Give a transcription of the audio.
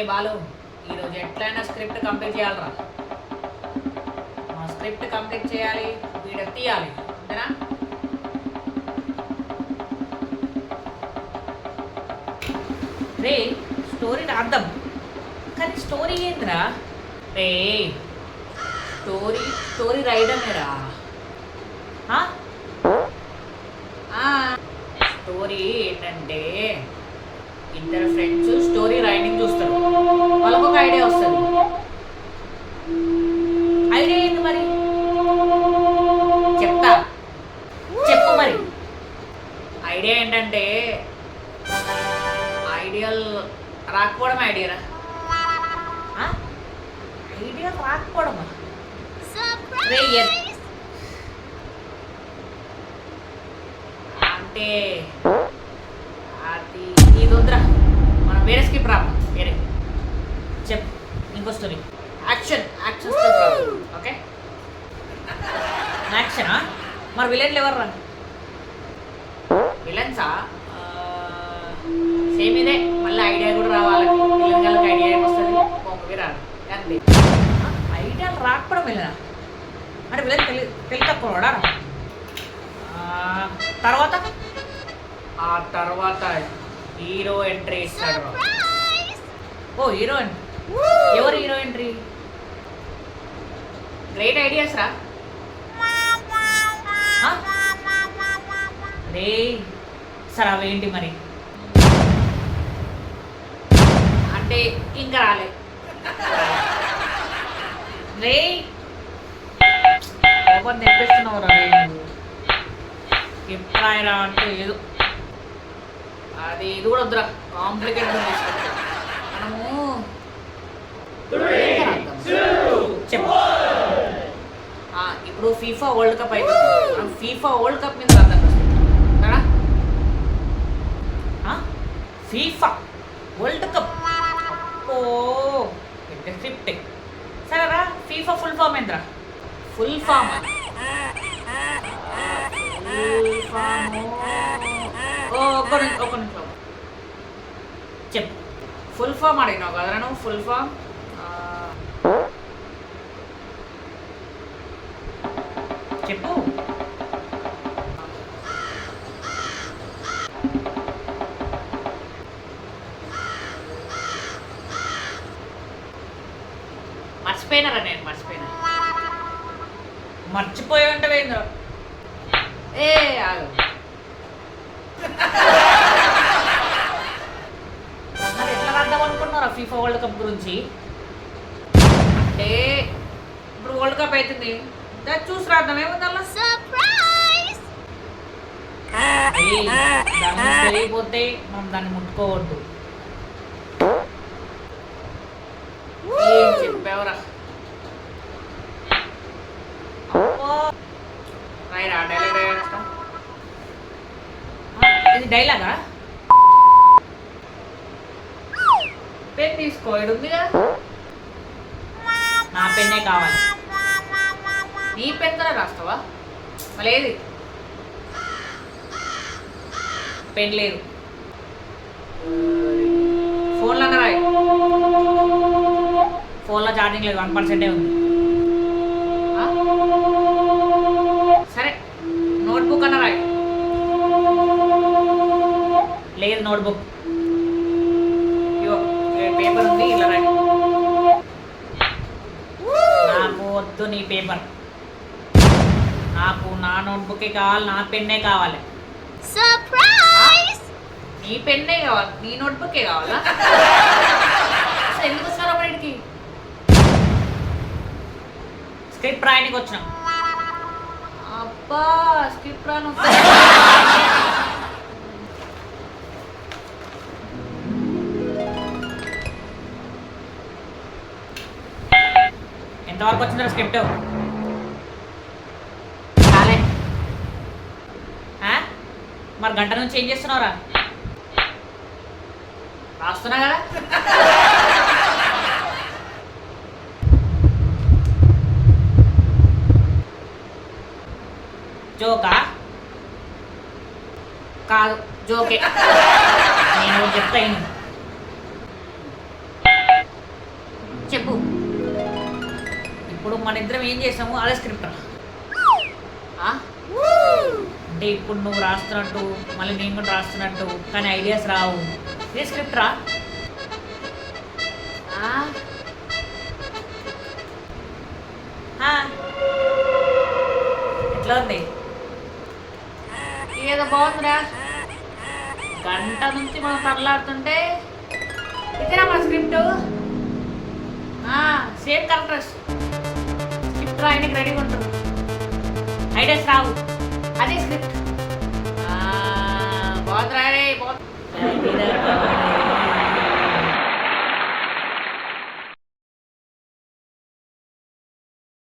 బాలు, ఈరోజు ఎట్లయినా script complete చేయాలరా. మా స్క్రిప్ట్ కంప్లీట్ చేయాలి, వీడియో తీయాలి, అంతేనా? రే, స్టోరీ రాద్దాం, కానీ స్టోరీ ఏంటిరా? రే, స్టోరీ రాయడమేరా. స్టోరీ ఏంటంటే ఇద్దరు ఫ్రెండ్స్ స్టోరీ రైటింగ్ చూస్తారు, వాళ్ళకు ఒక ఐడియా వస్తుంది. ఐడియా ఏంటి మరి? చెప్పు మరి. ఐడియా ఏంటంటే ఐడియల్ రాకపోవడం ఐడియారా. ఐడియా రాకపోవడమా? అంటే అది ఇది వద్దురా, మనం వేరే స్కిప్ రా. వేరే చెప్పు, ఇంకో స్టోరీ. Action story. ఓకే, యాక్షనా? మరి విలన్లు ఎవరు రా? విలన్సా? సేమ్ ఇదే, మళ్ళీ ఐడియా కూడా రావాలి. విలన్ వాళ్ళకి ఐడియా ఏమొస్తుంది? మూవీ రాదు అంతే. ఐడియాలు రాకపోవడం విలనా అంటే విలన్ తెలివి తక్కువ. తర్వాత హీరో ఎంట్రీ ఇస్తాడు. ఓ హీరోయిన్, ఎవరు హీరో ఎంట్రీ? గ్రేట్ ఐడియాస్ రా. రే సరే, అవేంటి మరి? అంటే ఇంకా రాలే రే. ఎవరు తెప్పిస్తున్నావు రా? ఎప్పుడాయరా అంటే ఏదో అది ఇది కూడా వద్దురా, కాంప్లికేటెడ్ మనము. చెప్పు. ఇప్పుడు ఫీఫా వరల్డ్ కప్ అయిపోతుంది, మనం ఫీఫా వరల్డ్ కప్ మీద రాద్దాం కదా. ఫీఫా వరల్డ్ కప్, ఓ పెద్ద స్క్రిప్ట్. సరేరా, ఫీఫా ఫుల్ ఫామ్ ఏంద్రా? ఫుల్ ఫామ్ ఒక్క నిమిషం చెప్పు. ఫుల్ ఫామ్ అడిగినావు కదరా నువ్వు? ఫుల్ ఫామ్ చెప్పు. మర్చిపోయినారా? నేను మర్చిపోయి ఉంటే పోయిందో. ఆగు, మరి ఎట్లా రాద్దాం అనుకున్నారా ఫీఫా వరల్డ్ కప్ గురించి? అంటే ఇప్పుడు వరల్డ్ కప్ అవుతుంది, దాన్ని చూసి రాద్దాం. ఏముంది అలా? దాన్ని తెలియపోతే మనం దాన్ని ముట్టుకోవద్దు. ఏం చెప్పావురా? రాయరా, డైలాగ్ రాయరా. ఇది డైలాగా? పెన్ తీసుకో, ఇది ఉందిగా. నా పెన్నే కావాలి. నీ పెన్ కదా రాస్తావా? మళ్ళీ ఏది? పెన్ లేదు. ఫోన్లో అన్న రాయి. ఫోన్లో ఛార్జింగ్ లేదు, 1% ఉంది. సరే, నోట్బుక్ అన్న రాయి. లేదు నోట్బుక్. పేపర్ ఉంది, ఇలా రాయి. నాకు వద్దు నీ పేపర్, నాకు నా నోట్బుకే కావాలి, నా పెన్నే కావాలి. నీ పెన్నే కావాలి, నీ నోట్బుకే కావాలా? అసలు ఎందుకు వస్తున్నారా బయటికి? స్క్రిప్ట్ రాయడానికి వచ్చినాం. అబ్బా, స్క్రిప్ట్ రాను. ఎంతవరకు వచ్చిందా స్క్రిప్ట్? చాలే. మరి గంట నుంచి ఏం చేస్తున్నావురా? రాస్తున్నా కదా. జోకా? కాదు, జోకే. నేను చెప్తాను. ఇప్పుడు మన ఇద్దరం ఏం చేసాము అదే స్క్రిప్ట్ రా. అంటే ఇప్పుడు నువ్వు రాస్తున్నట్టు మళ్ళీ నేను కూడా రాస్తున్నట్టు కానీ ఐడియాస్ రావు. ఇదే స్క్రిప్ట్ రా. ఎట్లా ఉంది? ఏదో బాగుందిరా. గంట నుంచి మనం తరలాడుతుంటే ఇదేనా మన స్క్రిప్ట్. సేమ్ కరెక్టర్స్ స్క్రిప్ట్ రాయడానికి రెడీగా ఉంటారు, ఐడియాస్ రావు, అదే స్క్రిప్ట్. బాగుంది రా.